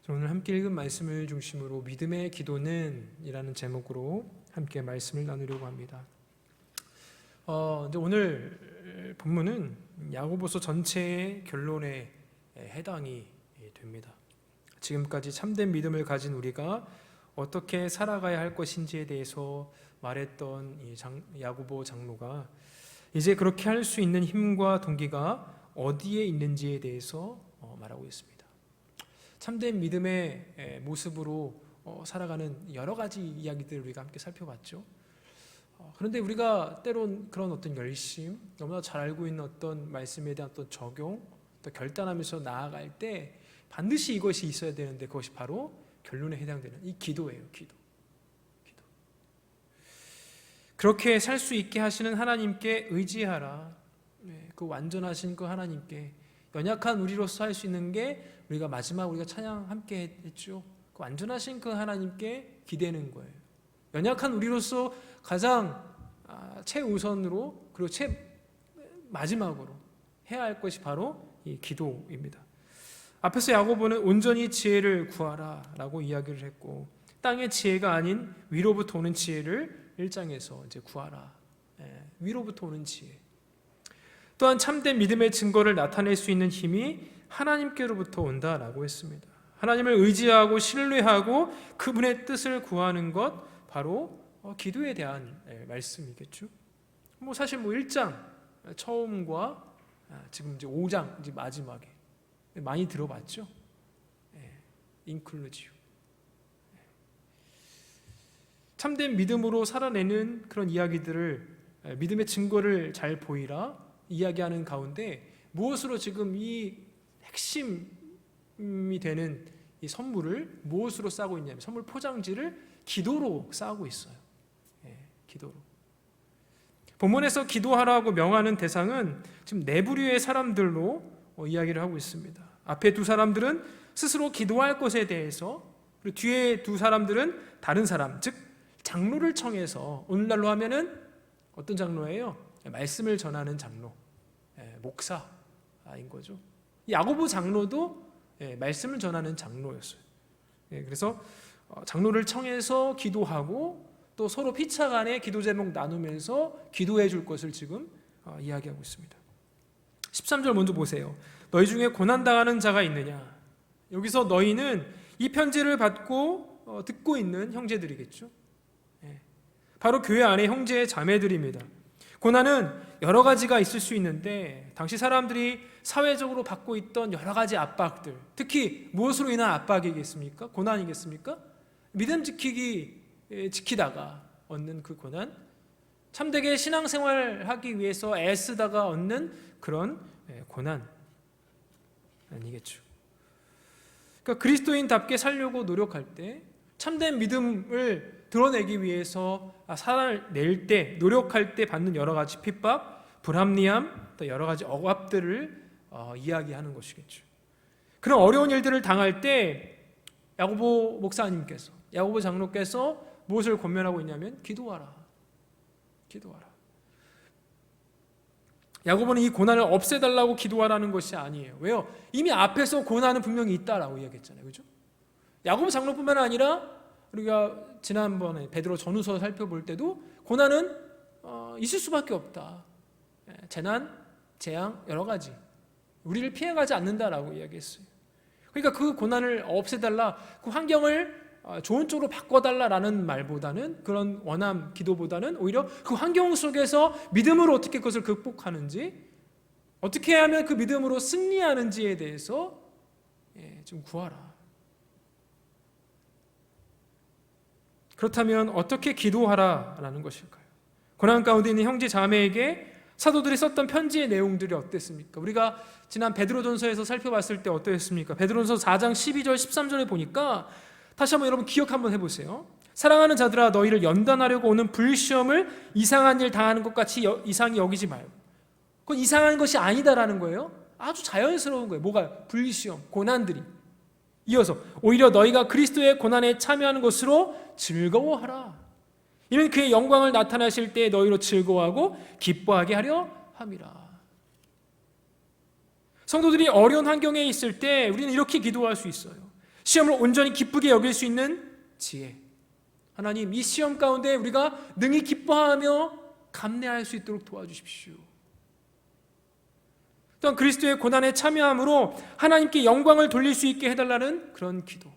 오늘 함께 읽은 말씀을 중심으로 믿음의 기도는 이라는 제목으로 함께 말씀을 나누려고 합니다. 이제 오늘 본문은 야고보서 전체의 결론에 해당이 됩니다. 지금까지 참된 믿음을 가진 우리가 어떻게 살아가야 할 것인지에 대해서 말했던 이 야고보 장로가 이제 그렇게 할 수 있는 힘과 동기가 어디에 있는지에 대해서 말하고 있습니다. 참된 믿음의 모습으로 살아가는 여러 가지 이야기들을 우리가 함께 살펴봤죠. 그런데 우리가 때론 그런 어떤 열심, 너무나 잘 알고 있는 어떤 말씀에 대한 어떤 적용, 또 결단하면서 나아갈 때 반드시 이것이 있어야 되는데 그것이 바로 결론에 해당되는 이 기도예요. 기도. 그렇게 살 수 있게 하시는 하나님께 의지하라. 그 완전하신 그 하나님께, 연약한 우리로서 할 수 있는 게 우리가 마지막 우리가 찬양 함께 했죠. 그 완전하신 그 하나님께 기대는 거예요. 연약한 우리로서 가장 최우선으로 그리고 마지막으로 해야 할 것이 바로 이 기도입니다. 앞에서 야고보는 온전히 지혜를 구하라 라고 이야기를 했고, 땅의 지혜가 아닌 위로부터 오는 지혜를 1장에서 이제 구하라. 위로부터 오는 지혜. 또한 참된 믿음의 증거를 나타낼 수 있는 힘이 하나님께로부터 온다라고 했습니다. 하나님을 의지하고 신뢰하고 그분의 뜻을 구하는 것, 바로 기도에 대한 말씀이겠죠. 사실 1장 처음과 지금 이제 5장 이제 마지막에 많이 들어봤죠. 인클루지오. 참된 믿음으로 살아내는 그런 이야기들을, 믿음의 증거를 잘 보이라 이야기하는 가운데 무엇으로 지금 이 핵심이 되는 이 선물을 무엇으로 싸고 있냐면, 선물 포장지를 기도로 싸고 있어요. 기도로. 본문에서 기도하라고 명하는 대상은 지금 네 부류의 사람들로 이야기를 하고 있습니다. 앞에 두 사람들은 스스로 기도할 것에 대해서, 그리고 뒤에 두 사람들은 다른 사람, 즉 장로를 청해서, 오늘날로 하면은 어떤 장로예요? 말씀을 전하는 장로, 목사인 거죠. 야고보 장로도 말씀을 전하는 장로였어요. 그래서 장로를 청해서 기도하고, 또 서로 피차 간에 기도 제목 나누면서 기도해 줄 것을 지금 이야기하고 있습니다. 13절 먼저 보세요. 너희 중에 고난당하는 자가 있느냐? 여기서 너희는 이 편지를 받고 듣고 있는 형제들이겠죠. 바로 교회 안에 형제 자매들입니다. 고난은 여러 가지가 있을 수 있는데, 당시 사람들이 사회적으로 받고 있던 여러 가지 압박들, 특히 무엇으로 인한 압박이겠습니까? 고난이겠습니까? 믿음 지키다가 얻는 그 고난, 참되게 신앙생활하기 위해서 애쓰다가 얻는 그런 고난 아니겠죠. 그러니까 그리스도인답게 살려고 노력할 때, 참된 믿음을 드러내기 위해서 살아낼 때, 노력할 때 받는 여러 가지 핍박, 불합리함, 또 여러 가지 억압들을 이야기하는 것이겠죠. 그런 어려운 일들을 당할 때 야고보 목사님께서, 야고보 장로께서 무엇을 권면하고 있냐면 기도하라. 야고보는 이 고난을 없애달라고 기도하라는 것이 아니에요. 왜요? 이미 앞에서 고난은 분명히 있다라고 이야기했잖아요. 그렇죠? 야고보 장로뿐만 아니라 우리가 지난번에 베드로 전후서 살펴볼 때도 고난은 있을 수밖에 없다. 재난, 재앙, 여러 가지 우리를 피해가지 않는다라고 이야기했어요. 그러니까 그 고난을 없애달라, 그 환경을 좋은 쪽으로 바꿔달라라는 말보다는, 그런 원함 기도보다는 오히려 그 환경 속에서 믿음으로 어떻게 그것을 극복하는지, 어떻게 하면 그 믿음으로 승리하는지에 대해서 좀 구하라. 그렇다면 어떻게 기도하라라는 것일까요? 고난 가운데 있는 형제 자매에게 사도들이 썼던 편지의 내용들이 어땠습니까? 우리가 지난 베드로전서에서 살펴봤을 때 어떠했습니까? 베드로전서 4장 12절 13절에 보니까, 다시 한번 여러분 기억 한번 해보세요. 사랑하는 자들아, 너희를 연단하려고 오는 불시험을 이상한 일 당하는 것 같이 이상히 여기지 말고. 그건 이상한 것이 아니다라는 거예요. 아주 자연스러운 거예요. 뭐가? 불시험, 고난들이. 이어서 오히려 너희가 그리스도의 고난에 참여하는 것으로 즐거워하라. 이는 그의 영광을 나타나실 때 너희로 즐거워하고 기뻐하게 하려 함이라. 성도들이 어려운 환경에 있을 때 우리는 이렇게 기도할 수 있어요. 시험을 온전히 기쁘게 여길 수 있는 지혜. 하나님, 이 시험 가운데 우리가 능히 기뻐하며 감내할 수 있도록 도와주십시오. 또한 그리스도의 고난에 참여함으로 하나님께 영광을 돌릴 수 있게 해달라는 그런 기도.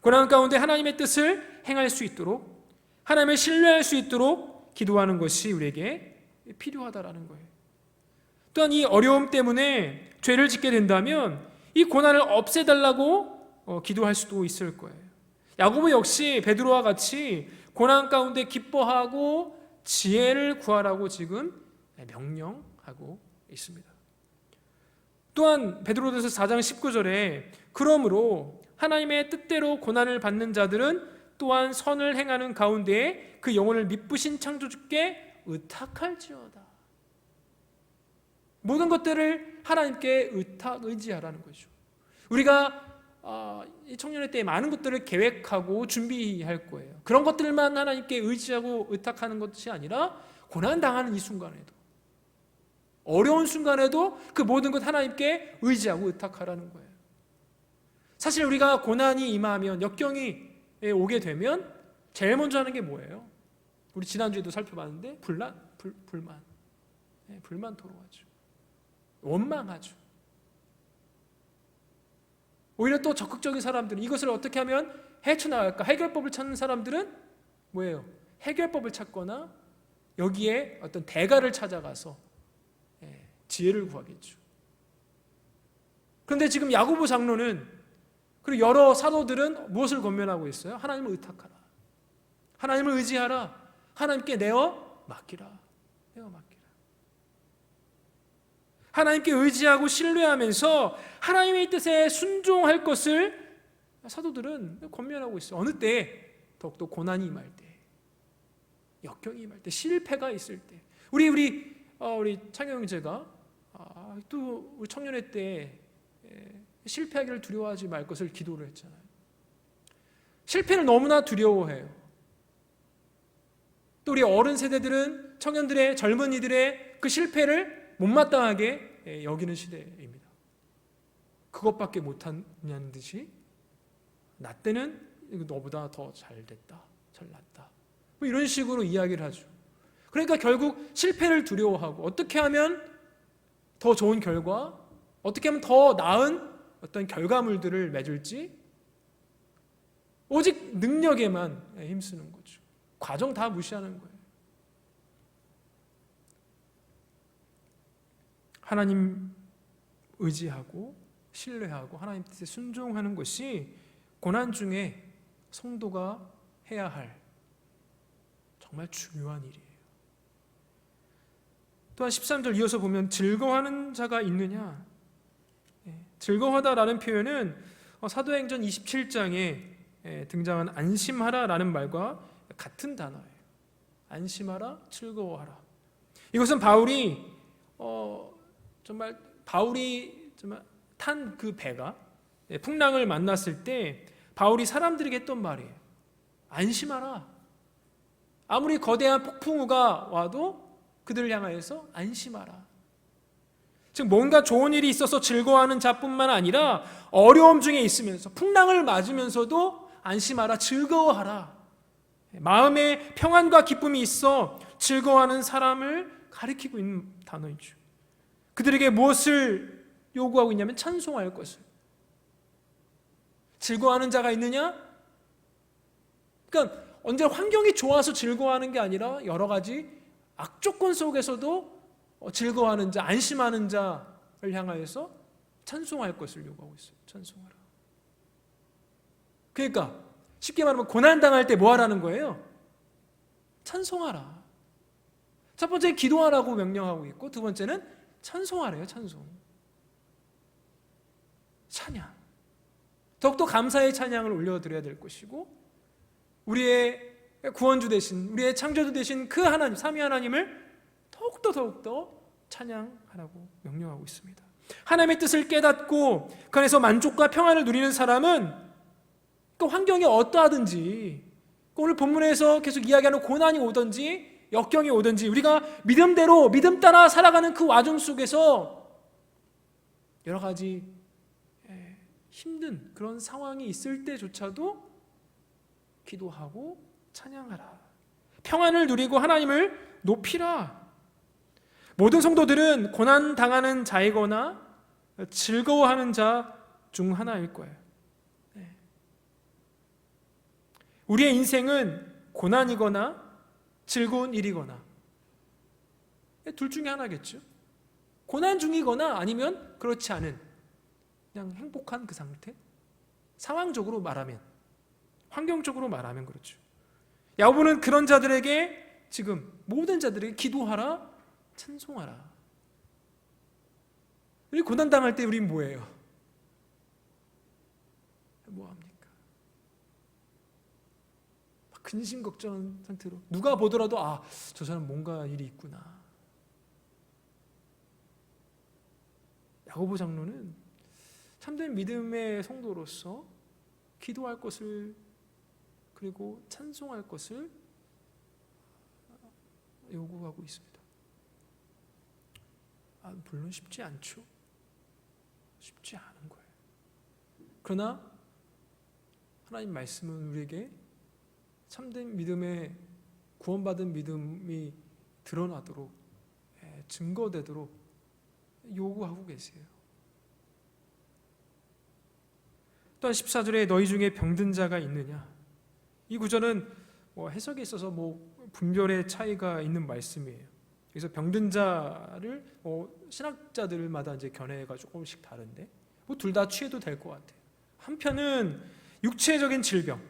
고난 가운데 하나님의 뜻을 행할 수 있도록, 하나님을 신뢰할 수 있도록 기도하는 것이 우리에게 필요하다라는 거예요. 또한 이 어려움 때문에 죄를 짓게 된다면 이 고난을 없애달라고 기도할 수도 있을 거예요. 야고보 역시 베드로와 같이 고난 가운데 기뻐하고 지혜를 구하라고 지금 명령하고 있습니다. 또한 베드로전서 4장 19절에 그러므로 하나님의 뜻대로 고난을 받는 자들은 또한 선을 행하는 가운데에 그 영혼을 미쁘신 창조주께 의탁할지어다. 모든 것들을 하나님께 의지하라는 거죠. 우리가 이 청년의 때에 많은 것들을 계획하고 준비할 거예요. 그런 것들만 하나님께 의지하고 의탁하는 것이 아니라 고난당하는 이 순간에도, 어려운 순간에도 그 모든 것 하나님께 의지하고 의탁하라는 거예요. 사실 우리가 고난이 임하면, 역경이 오게 되면 제일 먼저 하는 게 뭐예요? 우리 지난주에도 살펴봤는데 불만 토로하죠. 원망하죠. 오히려 또 적극적인 사람들은 이것을 어떻게 하면 헤쳐나갈까, 해결법을 찾는 사람들은 뭐예요? 해결법을 찾거나 여기에 어떤 대가를 찾아가서 지혜를 구하겠죠. 그런데 지금 야고보 장로는, 그리고 여러 사도들은 무엇을 권면하고 있어요? 하나님을 의탁하라, 하나님을 의지하라, 하나님께 내어 맡기라. 하나님께 의지하고 신뢰하면서 하나님의 뜻에 순종할 것을 사도들은 권면하고 있어요. 어느 때? 더욱더 고난이 임할 때, 역경이 임할 때, 실패가 있을 때. 우리 창영 형제가 또 우리 청년회 때 실패하기를 두려워하지 말 것을 기도를 했잖아요. 실패를 너무나 두려워해요. 또 우리 어른 세대들은 청년들의, 젊은이들의 그 실패를 못마땅하게 여기는 시대입니다. 그것밖에 못하냐는 듯이 나 때는 너보다 더 잘됐다, 잘났다, 뭐 이런 식으로 이야기를 하죠. 그러니까 결국 실패를 두려워하고 어떻게 하면 더 좋은 결과, 어떻게 하면 더 나은 어떤 결과물들을 맺을지 오직 능력에만 힘쓰는 거죠. 과정 다 무시하는 거예요. 하나님 의지하고 신뢰하고 하나님 뜻에 순종하는 것이 고난 중에 성도가 해야 할 정말 중요한 일이에요. 또한 13절 이어서 보면 즐거워하는 자가 있느냐. 즐거워하다라는 표현은 사도행전 27장에 등장한 안심하라라는 말과 같은 단어예요. 안심하라, 즐거워하라. 이것은 바울이 탄 그 배가 풍랑을 만났을 때 바울이 사람들에게 했던 말이에요. 안심하라. 아무리 거대한 폭풍우가 와도 그들을 향하여서 안심하라. 즉 뭔가 좋은 일이 있어서 즐거워하는 자뿐만 아니라 어려움 중에 있으면서 풍랑을 맞으면서도 안심하라, 즐거워하라. 마음에 평안과 기쁨이 있어 즐거워하는 사람을 가리키고 있는 단어이죠. 그들에게 무엇을 요구하고 있냐면 찬송할 것을. 즐거워하는 자가 있느냐? 그러니까 언제 환경이 좋아서 즐거워하는 게 아니라 여러 가지 악조건 속에서도 즐거워하는 자, 안심하는 자를 향하여서 찬송할 것을 요구하고 있어요. 찬송하라. 그러니까 쉽게 말하면 고난당할 때 뭐 하라는 거예요? 찬송하라. 첫 번째는 기도하라고 명령하고 있고, 두 번째는 찬송하래요. 찬송. 찬양. 더욱더 감사의 찬양을 올려드려야 될 것이고, 우리의 구원주 되신, 우리의 창조주 되신 그 하나님, 삼위 하나님을 더욱더 찬양하라고 명령하고 있습니다. 하나님의 뜻을 깨닫고 그 안에서 만족과 평안을 누리는 사람은 그 환경이 어떠하든지, 오늘 본문에서 계속 이야기하는 고난이 오든지 역경이 오든지 우리가 믿음대로 믿음 따라 살아가는 그 와중 속에서 여러 가지 힘든 그런 상황이 있을 때조차도 기도하고 찬양하라. 평안을 누리고 하나님을 높이라. 모든 성도들은 고난 당하는 자이거나 즐거워하는 자 중 하나일 거예요. 우리의 인생은 고난이거나 즐거운 일이거나 둘 중에 하나겠죠. 고난 중이거나 아니면 그렇지 않은 그냥 행복한 그 상태. 상황적으로 말하면, 환경적으로 말하면 그렇죠. 야고보는 그런 자들에게 지금 모든 자들에게 기도하라, 찬송하라. 우리 고난 당할 때 우린 뭐예요? 뭐합니까? 근심 걱정한 상태로 누가 보더라도 저 사람 뭔가 일이 있구나. 야고보 장로는 참된 믿음의 성도로서 기도할 것을 그리고 찬송할 것을 요구하고 있습니다. 물론 쉽지 않죠. 쉽지 않은 거예요. 그러나 하나님 말씀은 우리에게 참된 믿음의 구원받은 믿음이 드러나도록 증거되도록 요구하고 계세요. 또한 14절에 너희 중에 병든 자가 있느냐? 이 구절은 해석에 있어서 분별의 차이가 있는 말씀이에요. 그래서 병든 자를 신학자들마다 이제 견해가 조금씩 다른데 둘 다 취해도 될 것 같아요. 한편은 육체적인 질병,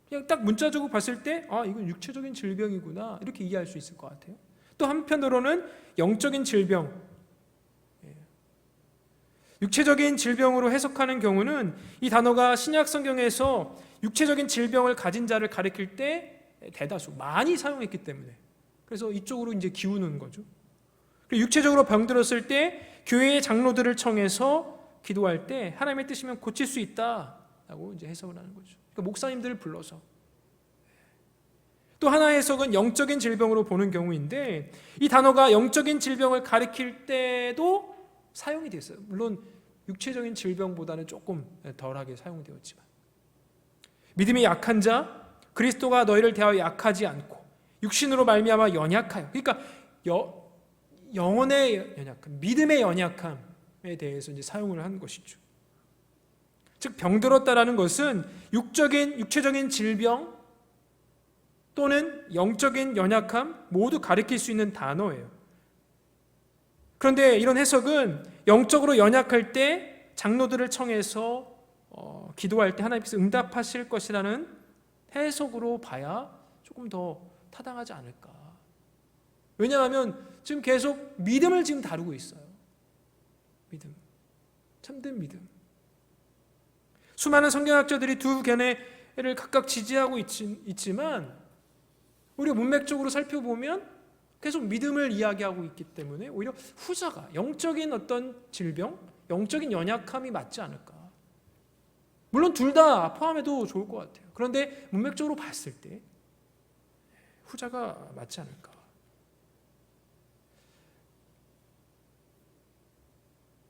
그냥 딱 문자적으로 봤을 때 이건 육체적인 질병이구나 이렇게 이해할 수 있을 것 같아요. 또 한편으로는 영적인 질병, 육체적인 질병으로 해석하는 경우는 이 단어가 신약 성경에서 육체적인 질병을 가진 자를 가리킬 때 대다수 많이 사용했기 때문에 그래서 이쪽으로 이제 기우는 거죠. 육체적으로 병들었을 때 교회의 장로들을 청해서 기도할 때 하나님의 뜻이면 고칠 수 있다라고 이제 해석을 하는 거죠. 그러니까 목사님들을 불러서. 또 하나의 해석은 영적인 질병으로 보는 경우인데 이 단어가 영적인 질병을 가리킬 때도 사용이 됐어요. 물론 육체적인 질병보다는 조금 덜하게 사용되었지만 믿음이 약한 자, 그리스도가 너희를 대하여 약하지 않고 육신으로 말미암아 연약하여, 그러니까 영혼의 연약함, 믿음의 연약함에 대해서 이제 사용을 한 것이죠. 즉 병들었다라는 것은 육체적인 질병 또는 영적인 연약함 모두 가리킬 수 있는 단어예요. 그런데 이런 해석은 영적으로 연약할 때 장로들을 청해서 기도할 때 하나님께서 응답하실 것이라는 해석으로 봐야 조금 더 타당하지 않을까. 왜냐하면 지금 계속 믿음을 지금 다루고 있어요. 믿음, 참된 믿음. 수많은 성경학자들이 두 견해를 각각 지지하고 있지만 우리가 문맥적으로 살펴보면 계속 믿음을 이야기하고 있기 때문에 오히려 후자가 영적인 어떤 질병, 영적인 연약함이 맞지 않을까. 물론 둘 다 포함해도 좋을 것 같아요. 그런데 문맥적으로 봤을 때 후자가 맞지 않을까.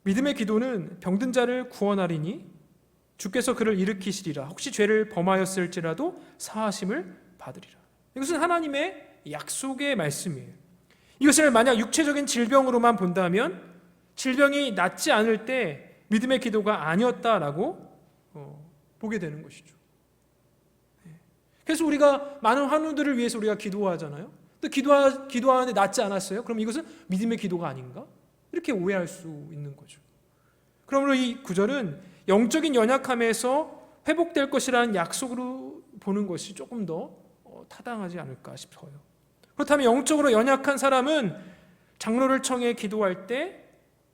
믿음의 기도는 병든 자를 구원하리니 주께서 그를 일으키시리라. 혹시 죄를 범하였을지라도 사하심을 받으리라. 이것은 하나님의 약속의 말씀이에요. 이것을 만약 육체적인 질병으로만 본다면 질병이 낫지 않을 때 믿음의 기도가 아니었다라고 보게 되는 것이죠. 그래서 우리가 많은 환우들을 위해서 우리가 기도하잖아요. 또 기도하는데 낫지 않았어요? 그럼 이것은 믿음의 기도가 아닌가? 이렇게 오해할 수 있는 거죠. 그러므로 이 구절은 영적인 연약함에서 회복될 것이라는 약속으로 보는 것이 조금 더 타당하지 않을까 싶어요. 그렇다면 영적으로 연약한 사람은 장로를 청해 기도할 때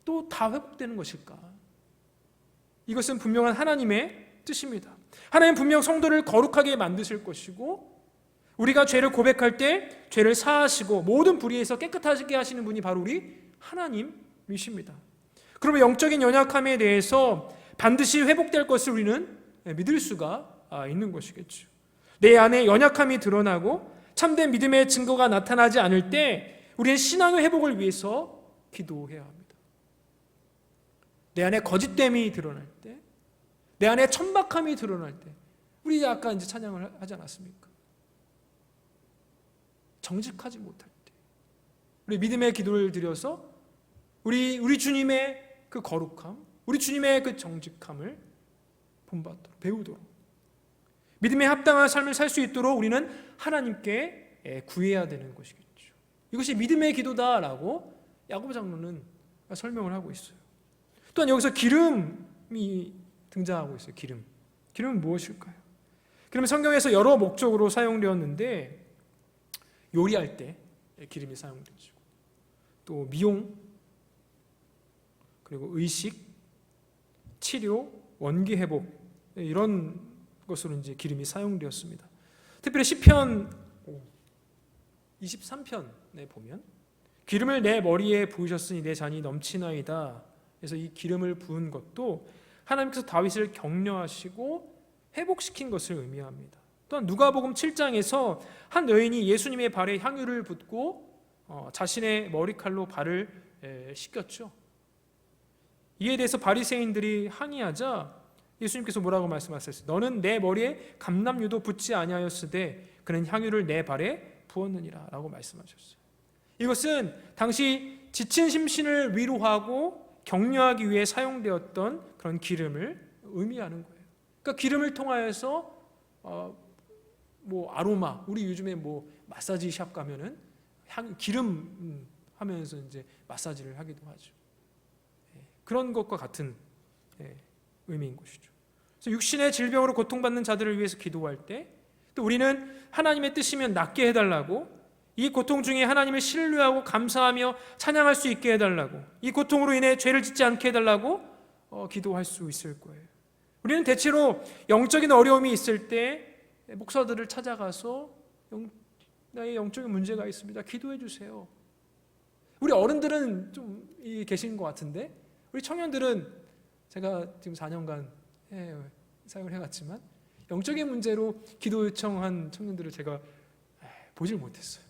또 다 회복되는 것일까? 이것은 분명한 하나님의 뜻입니다. 하나님 분명 성도를 거룩하게 만드실 것이고 우리가 죄를 고백할 때 죄를 사하시고 모든 불의에서 깨끗하게 하시는 분이 바로 우리 하나님이십니다. 그러면 영적인 연약함에 대해서 반드시 회복될 것을 우리는 믿을 수가 있는 것이겠죠. 내 안에 연약함이 드러나고 참된 믿음의 증거가 나타나지 않을 때 우리는 신앙의 회복을 위해서 기도해야 합니다. 내 안에 거짓됨이 드러날 때, 내 안에 천박함이 드러날 때, 우리 아까 이제 찬양을 하지 않았습니까? 정직하지 못할 때, 우리 믿음의 기도를 드려서 우리 주님의 그 거룩함, 우리 주님의 그 정직함을 본받도록, 배우도록, 믿음에 합당한 삶을 살 수 있도록 우리는 하나님께 구해야 되는 것이겠죠. 이것이 믿음의 기도다라고 야고보 장로는 설명을 하고 있어요. 또한 여기서 기름이 등장하고 있어요. 기름은 무엇일까요? 기름은 성경에서 여러 목적으로 사용되었는데, 요리할 때 기름이 사용되죠. 또 미용, 그리고 의식, 치료, 원기 회복, 이런 것으로 이제 기름이 사용되었습니다. 특별히 시편 23편에 보면 기름을 내 머리에 부으셨으니 내 잔이 넘치나이다. 그래서 이 기름을 부은 것도 하나님께서 다윗을 격려하시고 회복시킨 것을 의미합니다. 또한 누가복음 7장에서 한 여인이 예수님의 발에 향유를 붓고 자신의 머리칼로 발을 씻겼죠. 이에 대해서 바리새인들이 항의하자 예수님께서 뭐라고 말씀하셨어요? 너는 내 머리에 감람유도 붓지 아니하였으되 그는 향유를 내 발에 부었느니라 라고 말씀하셨어요. 이것은 당시 지친 심신을 위로하고 격려하기 위해 사용되었던 그런 기름을 의미하는 거예요. 그러니까 기름을 통하여서 뭐 아로마, 우리 요즘에 뭐 마사지 샵 가면은 기름 하면서 이제 마사지를 하기도 하죠. 그런 것과 같은 의미인 것이죠. 그래서 육신의 질병으로 고통받는 자들을 위해서 기도할 때, 또 우리는 하나님의 뜻이면 낫게 해달라고, 이 고통 중에 하나님을 신뢰하고 감사하며 찬양할 수 있게 해달라고, 이 고통으로 인해 죄를 짓지 않게 해달라고 기도할 수 있을 거예요. 우리는 대체로 영적인 어려움이 있을 때 목사들을 찾아가서 나의 영적인 문제가 있습니다, 기도해 주세요. 우리 어른들은 좀 계신 것 같은데, 우리 청년들은 제가 지금 4년간 사역을 해갔지만 영적인 문제로 기도 요청한 청년들을 제가 보질 못했어요.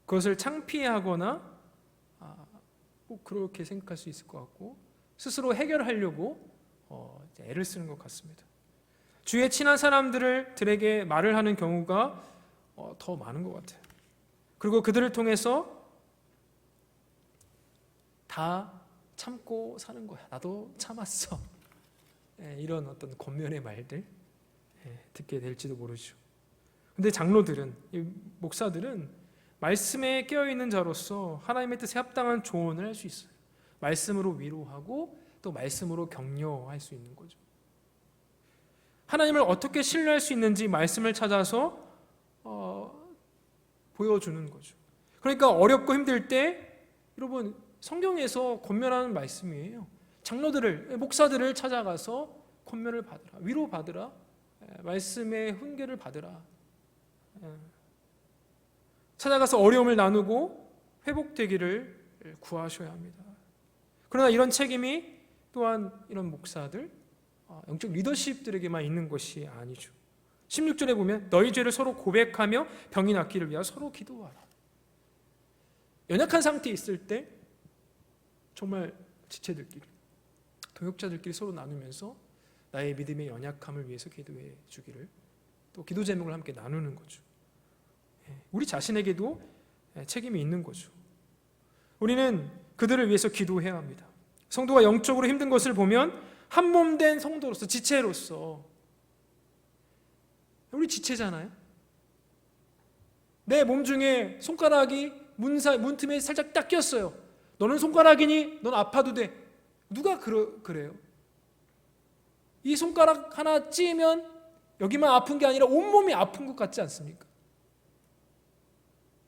그것을 창피하거나 꼭 그렇게 생각할 수 있을 것 같고, 스스로 해결하려고 애를 쓰는 것 같습니다. 주위에 친한 사람들에게 말을 하는 경우가 더 많은 것 같아요. 그리고 그들을 통해서 다 참고 사는 거야. 나도 참았어. 이런 어떤 권면의 말들 듣게 될지도 모르죠. 근데 장로들은, 목사들은 말씀에 깨어있는 자로서 하나님의 뜻에 합당한 조언을 할 수 있어요. 말씀으로 위로하고 또 말씀으로 격려할 수 있는 거죠. 하나님을 어떻게 신뢰할 수 있는지 말씀을 찾아서 보여주는 거죠. 그러니까 어렵고 힘들 때 여러분 성경에서 권면하는 말씀이에요. 장로들을, 목사들을 찾아가서 권면을 받으라, 위로 받으라, 말씀의 훈계를 받으라, 찾아가서 어려움을 나누고 회복되기를 구하셔야 합니다. 그러나 이런 책임이 또한 이런 목사들, 영적 리더십들에게만 있는 것이 아니죠. 16절에 보면 너희 죄를 서로 고백하며 병이 낫기를 위하여 서로 기도하라. 연약한 상태에 있을 때 정말 지체들끼리, 동역자들끼리 서로 나누면서 나의 믿음의 연약함을 위해서 기도해 주기를, 또 기도 제목을 함께 나누는 거죠. 우리 자신에게도 책임이 있는 거죠. 우리는 그들을 위해서 기도해야 합니다. 성도가 영적으로 힘든 것을 보면 한 몸 된 성도로서, 지체로서, 우리 지체잖아요. 내 몸 중에 손가락이 문틈에 살짝 딱 꼈어요. 너는 손가락이니? 넌 아파도 돼. 누가 그래요? 이 손가락 하나 찌면 여기만 아픈 게 아니라 온몸이 아픈 것 같지 않습니까?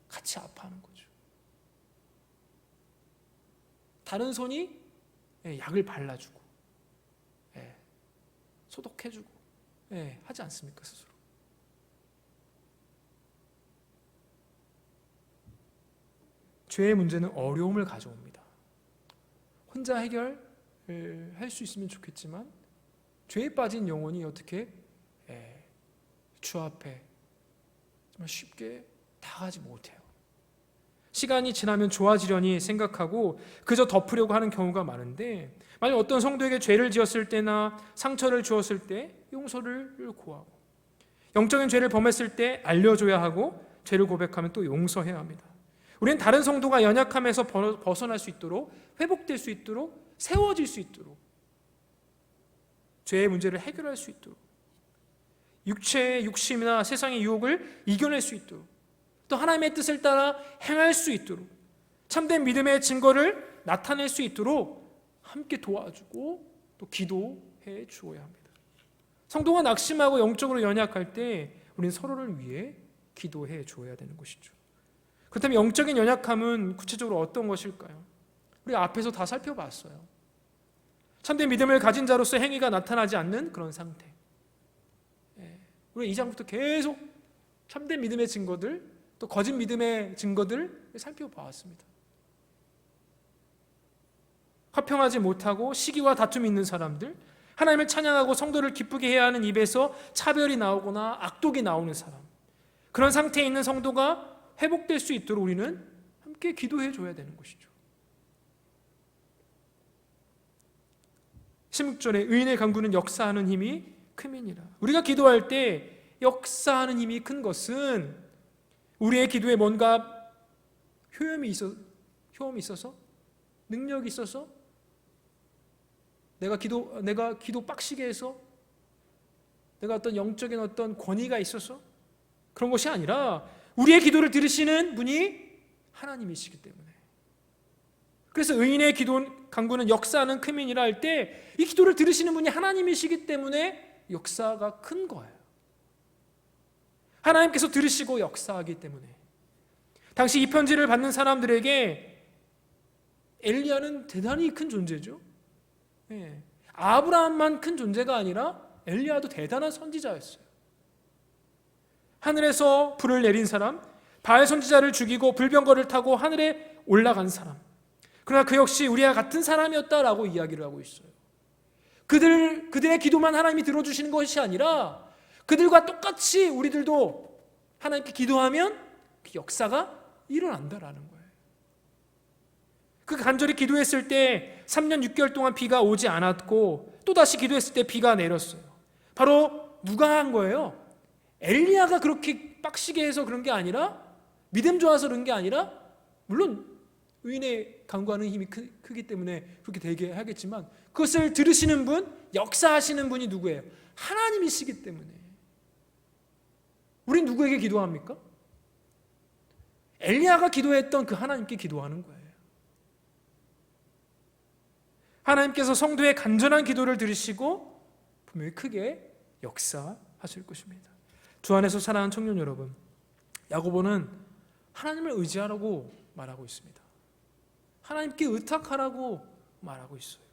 같이 아파하는 거죠. 다른 손이 약을 발라주고 소독해주고 하지 않습니까? 스스로. 죄의 문제는 어려움을 가져옵니다. 혼자 해결할 수 있으면 좋겠지만 죄에 빠진 영혼이 어떻게 주 앞에 정말 쉽게 다가가지 못해요. 시간이 지나면 좋아지려니 생각하고 그저 덮으려고 하는 경우가 많은데, 만약 어떤 성도에게 죄를 지었을 때나 상처를 주었을 때 용서를 구하고, 영적인 죄를 범했을 때 알려줘야 하고, 죄를 고백하면 또 용서해야 합니다. 우리는 다른 성도가 연약함에서 벗어날 수 있도록, 회복될 수 있도록, 세워질 수 있도록, 죄의 문제를 해결할 수 있도록, 육체의 욕심이나 세상의 유혹을 이겨낼 수 있도록, 또 하나님의 뜻을 따라 행할 수 있도록, 참된 믿음의 증거를 나타낼 수 있도록 함께 도와주고 또 기도해 주어야 합니다. 성도가 낙심하고 영적으로 연약할 때 우리는 서로를 위해 기도해 주어야 되는 것이죠. 그렇다면 영적인 연약함은 구체적으로 어떤 것일까요? 우리가 앞에서 다 살펴봤어요. 참된 믿음을 가진 자로서 행위가 나타나지 않는 그런 상태. 우리 2장부터 계속 참된 믿음의 증거들, 또 거짓 믿음의 증거들을 살펴보았습니다. 화평하지 못하고 시기와 다툼이 있는 사람들, 하나님을 찬양하고 성도를 기쁘게 해야 하는 입에서 차별이 나오거나 악독이 나오는 사람, 그런 상태에 있는 성도가 회복될 수 있도록 우리는 함께 기도해 줘야 되는 것이죠. 16절에 의인의 강구는 역사하는 힘이 큼이니라. 우리가 기도할 때 역사하는 힘이 큰 것은 우리의 기도에 뭔가 효험이 있어서, 능력이 있어서, 내가 기도 빡시게 해서, 내가 어떤 영적인 어떤 권위가 있어서 그런 것이 아니라 우리의 기도를 들으시는 분이 하나님이시기 때문에. 그래서 의인의 강구는 역사하는 큼이니라 할 때 이 기도를 들으시는 분이 하나님이시기 때문에 역사가 큰 거예요. 하나님께서 들으시고 역사하기 때문에. 당시 이 편지를 받는 사람들에게 엘리야는 대단히 큰 존재죠. 아브라함만 큰 존재가 아니라 엘리야도 대단한 선지자였어요. 하늘에서 불을 내린 사람, 바알 선지자를 죽이고 불병거를 타고 하늘에 올라간 사람. 그러나 그 역시 우리와 같은 사람이었다라고 이야기를 하고 있어요. 그들의 기도만 하나님이 들어주시는 것이 아니라 그들과 똑같이 우리들도 하나님께 기도하면 그 역사가 일어난다라는 거예요. 그 간절히 기도했을 때 3년 6개월 동안 비가 오지 않았고 또다시 기도했을 때 비가 내렸어요. 바로 누가 한 거예요? 엘리야가 그렇게 빡시게 해서 그런 게 아니라, 믿음 좋아서 그런 게 아니라, 물론 의인의 강구하는 힘이 크기 때문에 그렇게 되게 하겠지만 그것을 들으시는 분, 역사하시는 분이 누구예요? 하나님이시기 때문에. 우린 누구에게 기도합니까? 엘리야가 기도했던 그 하나님께 기도하는 거예요. 하나님께서 성도의 간절한 기도를 들으시고 분명히 크게 역사하실 것입니다. 주 안에서 사랑하는 청년 여러분, 야고보는 하나님을 의지하라고 말하고 있습니다. 하나님께 의탁하라고 말하고 있어요.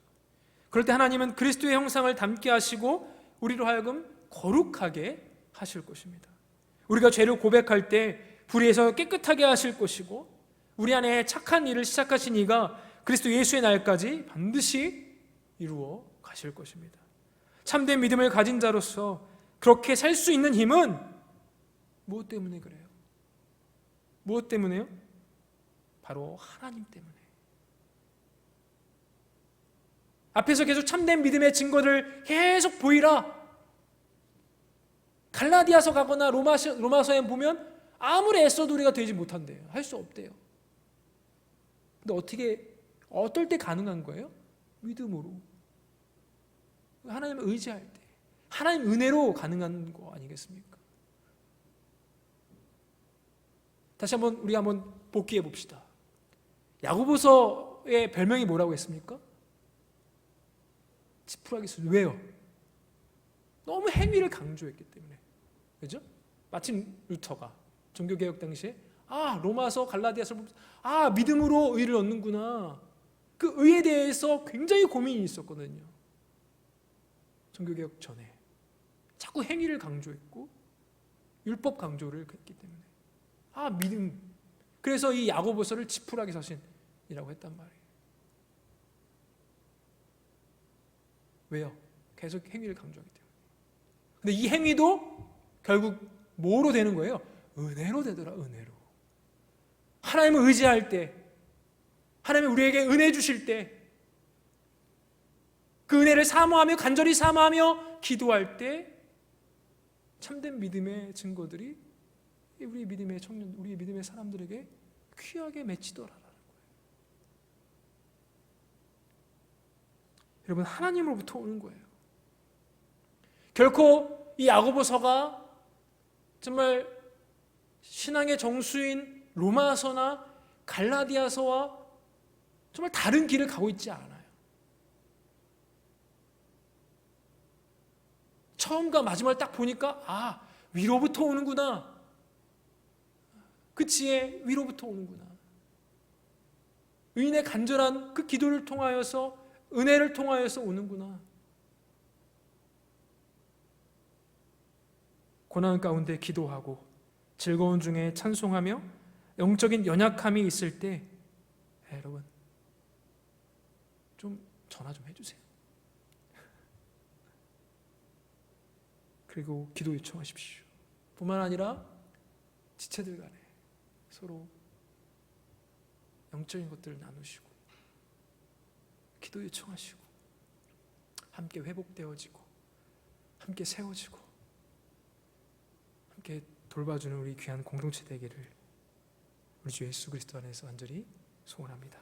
그럴 때 하나님은 그리스도의 형상을 닮게 하시고 우리로 하여금 거룩하게 하실 것입니다. 우리가 죄를 고백할 때 불의에서 깨끗하게 하실 것이고, 우리 안에 착한 일을 시작하신 이가 그리스도 예수의 날까지 반드시 이루어 가실 것입니다. 참된 믿음을 가진 자로서 그렇게 살 수 있는 힘은 무엇 때문에 그래요? 무엇 때문에요? 바로 하나님 때문에. 앞에서 계속 참된 믿음의 증거를 계속 보이라. 갈라디아서 가거나 로마서에 보면 아무리 애써도 우리가 되지 못한대요. 할 수 없대요. 근데 어떨 때 가능한 거예요? 믿음으로. 하나님을 의지할 때. 하나님 은혜로 가능한 거 아니겠습니까? 다시 우리 한번 복기해 봅시다. 야고보서의 별명이 뭐라고 했습니까? 지푸라기서. 왜요? 너무 행위를 강조했기 때문에. 그죠? 마침 루터가 종교개혁 당시에 로마서 갈라디아서 믿음으로 의를 얻는구나. 그 의에 대해서 굉장히 고민이 있었거든요. 종교개혁 전에. 자꾸 행위를 강조했고 율법 강조를 했기 때문에 믿음. 그래서 이 야고보서를 지푸라기 서신이라고 했단 말이에요. 왜요? 계속 행위를 강조하기 때문에. 근데 이 행위도 결국 뭐로 되는 거예요? 은혜로 되더라. 은혜로. 하나님을 의지할 때, 하나님이 우리에게 은혜 주실 때, 그 은혜를 사모하며 간절히 사모하며 기도할 때 참된 믿음의 증거들이 우리 믿음의 청년, 우리 믿음의 사람들에게 귀하게 맺히더라라는 거예요. 여러분, 하나님으로부터 오는 거예요. 결코 이 야고보서가 정말 신앙의 정수인 로마서나 갈라디아서와 정말 다른 길을 가고 있지 않아요. 처음과 마지막을 딱 보니까 위로부터 오는구나. 그 지혜 위로부터 오는구나. 의인의 간절한 그 기도를 통하여서, 은혜를 통하여서 오는구나. 고난 가운데 기도하고 즐거운 중에 찬송하며 영적인 연약함이 있을 때 여러분 좀 전화 좀 해주세요. 그리고 기도 요청하십시오. 뿐만 아니라 지체들 간에 서로 영적인 것들을 나누시고 기도 요청하시고 함께 회복되어지고 함께 세워지고 함께 돌봐주는 우리 귀한 공동체 되기를 우리 주 예수 그리스도 안에서 간절히 소원합니다.